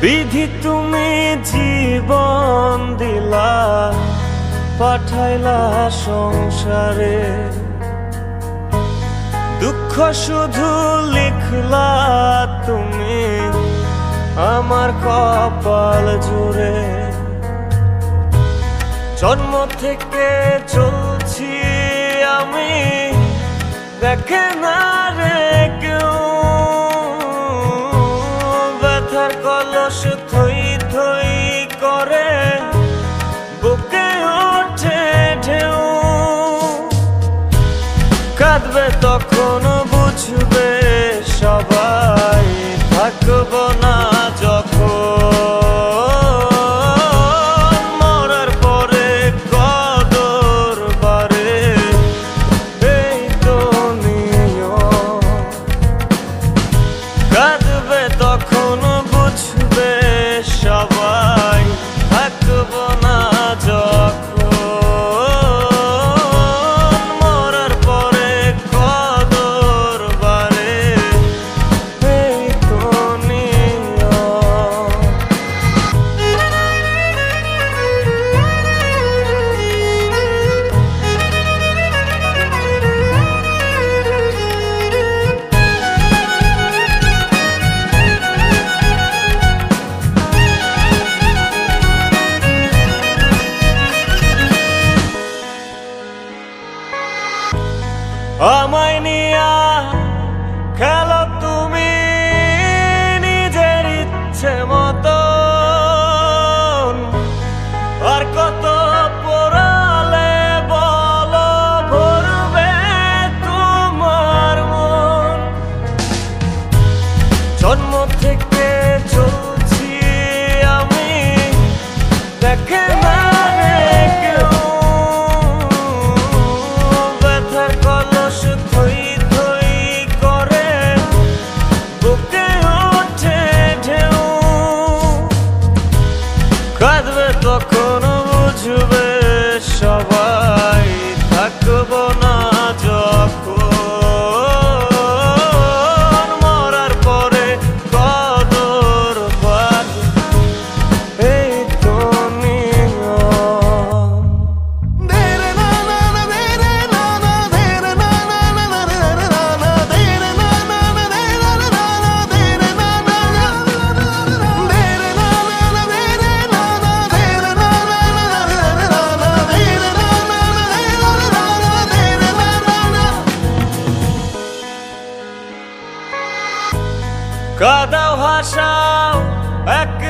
বিধি তুমি জীবন দিলা, পাঠাইলা সংসারে, দুঃখ শুধু লিখলা তুমি আমার কপাল জুড়ে। জন্ম থেকে চলছি আমি, দেখে না রে কেউ, ব্যথার কলস থই থই করে বুকে ওঠে ঢেউ। কাঁদবে তখন বুঝবে সবাই, থাকবো না যখন মরার পরে কদর বাড়ে, এই তো নিয়ম। কাঁদবে তখন বুঝবে সবাই, থাকবো না যখন মরার পরে কদর বাড়ে, এই তো নিয়ম। আমায় নিয়া খেলো তুমি নিজের ইচ্ছে মতন, আর কত পোড়ালে বলো ভরবে তোমার মন। জন্ম থেকে চলছি আমি, দেখে না রে কেউ, ব্যথার কলস থই থই করে বুকে ওঠে ঢেউ। কাঁদবে তখন বুঝবে সবাই, থাকবো না যখন মরার পরে কদর বাড়ে, এই তো নিয়ম। কাদাও হাসাও এক